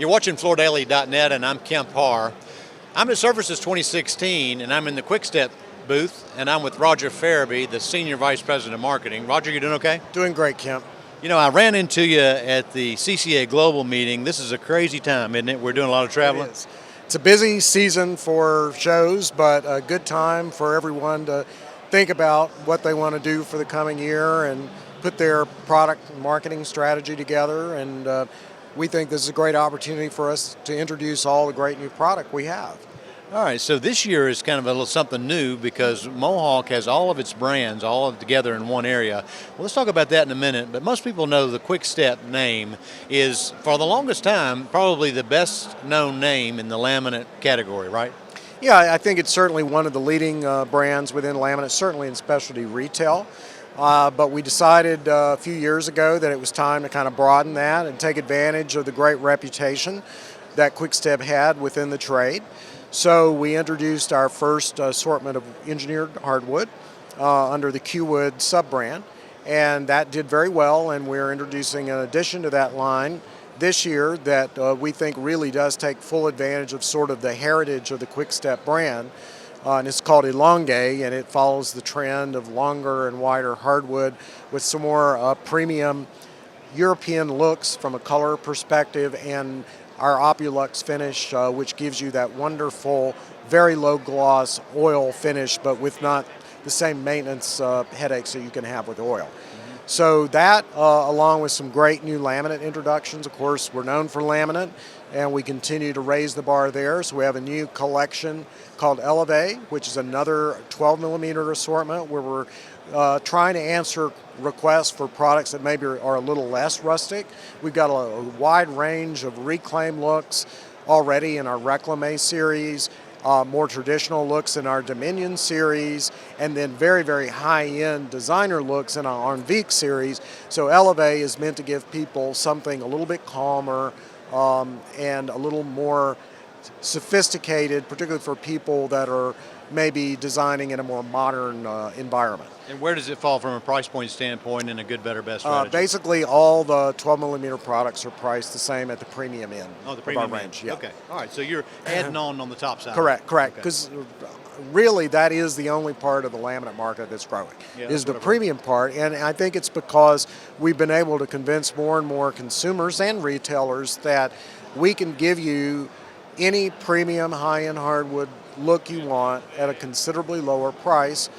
You're watching FloorDaily.net, and I'm Kemp Harr. I'm at Surfaces 2016, and I'm in the Quick Step booth, and I'm with Roger Farabee, the Senior Vice President of Marketing. Roger, you doing okay? Doing great, Kemp. You know, I ran into you at the CCA Global meeting. This is a crazy time, isn't it? We're doing a lot of traveling. It is. It's a busy season for shows, but a good time for everyone to think about what they want to do for the coming year and put their product and marketing strategy together. And we think this is a great opportunity for us to introduce all the great new product we have. All right, so this year is kind of a little something new because Mohawk has all of its brands all together in one area. Well, let's talk about that in a minute, but most people know the Quick Step name is, for the longest time, probably the best known name in the laminate category, right? Yeah, I think it's certainly one of the leading brands within laminate, certainly in specialty retail. But we decided a few years ago that it was time to kind of broaden that and take advantage of the great reputation that Quick Step had within the trade. So we introduced our first assortment of engineered hardwood under the Q-Wood sub-brand, and that did very well, and we're introducing an addition to that line this year that we think really does take full advantage of sort of the heritage of the Quick Step brand. And it's called Elongé, and it follows the trend of longer and wider hardwood with some more premium European looks from a color perspective, and our Opulux finish, which gives you that wonderful, very low gloss oil finish, but with not the same maintenance headaches that you can have with oil. So that, along with some great new laminate introductions. Of course, we're known for laminate, and we continue to raise the bar there. So we have a new collection called Elevae, which is another 12 millimeter assortment where we're trying to answer requests for products that maybe are a little less rustic. We've got a wide range of reclaim looks already in our Reclame series, more traditional looks in our Dominion series, and then very, very high-end designer looks in our Envique series. So Elevae is meant to give people something a little bit calmer and a little more sophisticated, particularly for people that are maybe designing in a more modern environment. And where does it fall from a price point standpoint in a good, better, best strategy? Basically, all the 12 millimeter products are priced the same at the premium end. Oh, the premium range. End. Yeah. Okay. All right. So you're adding on the top side. Correct. Because really, that is the only part of the laminate market that's growing. Yeah, is the premium part, and I think it's because we've been able to convince more and more consumers and retailers that we can give you any premium high-end hardwood look you want at a considerably lower price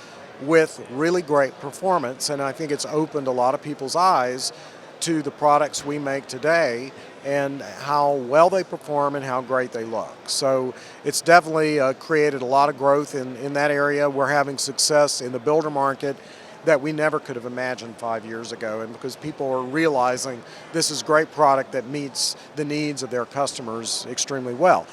with really great performance. And I think it's opened a lot of people's eyes to the products we make today and how well they perform and how great they look. So it's definitely created a lot of growth in that area. We're having success in the builder market that we never could have imagined 5 years ago, and because people are realizing this is great product that meets the needs of their customers extremely well.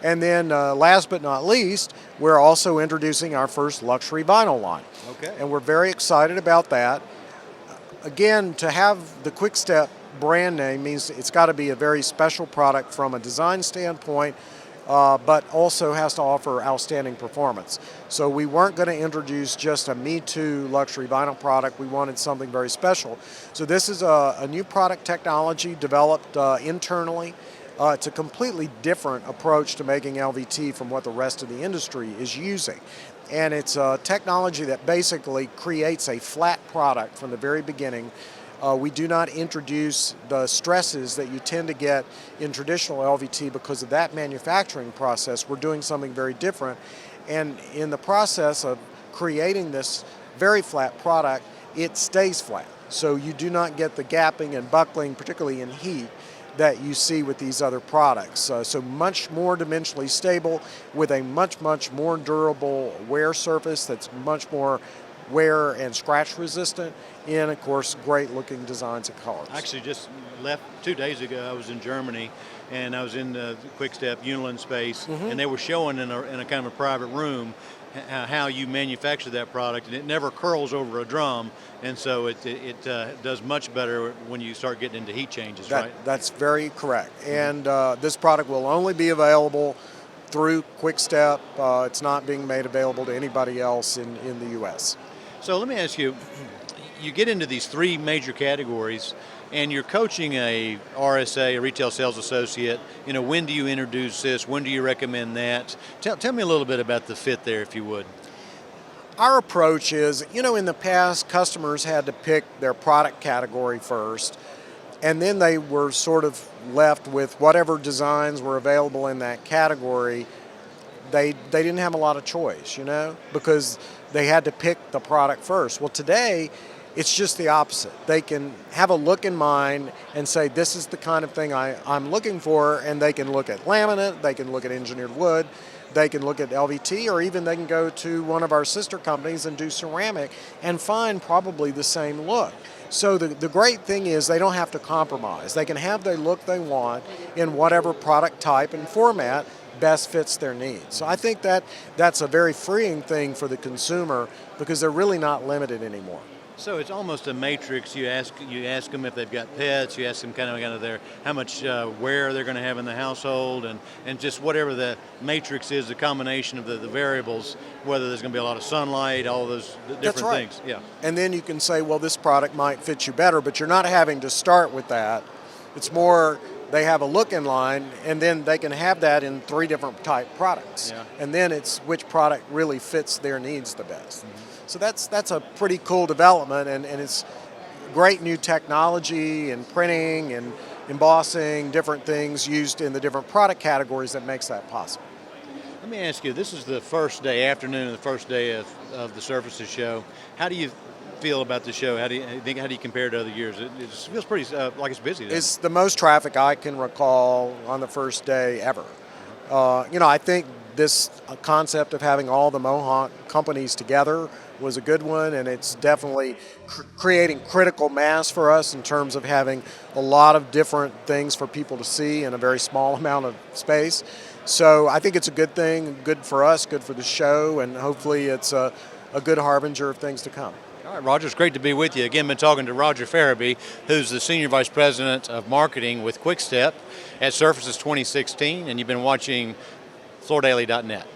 And then last but not least, we're also introducing our first luxury vinyl line. Okay. And we're very excited about that. Again, to have the Quick Step brand name means it's got to be a very special product from a design standpoint, but also has to offer outstanding performance. So we weren't going to introduce just a Me Too luxury vinyl product. We wanted something very special. So this is a new product technology developed internally. It's a completely different approach to making LVT from what the rest of the industry is using. And it's a technology that basically creates a flat product from the very beginning. We do not introduce the stresses that you tend to get in traditional LVT because of that manufacturing process. We're doing something very different. And in the process of creating this very flat product, it stays flat. So you do not get the gapping and buckling, particularly in heat, that you see with these other products. So much more dimensionally stable with a much more durable wear surface that's much more wear and scratch resistant, and of course great looking designs and colors. I actually just left 2 days ago. I was in Germany, and I was in the Quick Step Unilin space, and they were showing in a kind of a private room how you manufacture that product, and it never curls over a drum, and so it does much better when you start getting into heat changes, right? That's very correct. And this product will only be available through Quick Step. It's not being made available to anybody else in the U.S. So let me ask you, you get into these three major categories, and you're coaching a RSA, a retail sales associate. When do you introduce this? When do you recommend that? Tell me a little bit about the fit there, if you would. Our approach is, in the past, customers had to pick their product category first, and then they were sort of left with whatever designs were available in that category. They didn't have a lot of choice, because they had to pick the product first. Well, today, it's just the opposite. They can have a look in mind and say, this is the kind of thing I'm looking for, and they can look at laminate, they can look at engineered wood, they can look at LVT, or even they can go to one of our sister companies and do ceramic and find probably the same look. So the great thing is they don't have to compromise. They can have the look they want in whatever product type and format best fits their needs. So I think that's a very freeing thing for the consumer because they're really not limited anymore. So it's almost a matrix. You ask them if they've got pets. You ask them kind of how much wear they're going to have in the household, and just whatever the matrix is, the combination of the variables, whether there's going to be a lot of sunlight, all of those different That's right. things. Yeah. And then you can say, well, this product might fit you better, but you're not having to start with that. It's more they have a look in line, and then they can have that in 3 different type products. Yeah. And then it's which product really fits their needs the best. Mm-hmm. So that's a pretty cool development, and it's great new technology and printing and embossing, different things used in the different product categories that makes that possible. Let me ask you, this is the first day, afternoon, the first day of the Surfaces show. How do you feel about the show? How do you compare to other years? It feels pretty like it's busy. It's the most traffic I can recall on the first day ever. I think this concept of having all the Mohawk companies together was a good one, and it's definitely creating critical mass for us in terms of having a lot of different things for people to see in a very small amount of space. So I think it's a good thing, good for us, good for the show, and hopefully it's a good harbinger of things to come. All right, Roger, it's great to be with you. Again, been talking to Roger Farabee, who's the Senior Vice President of Marketing with Quick Step at Surfaces 2016, and you've been watching FloorDaily.net.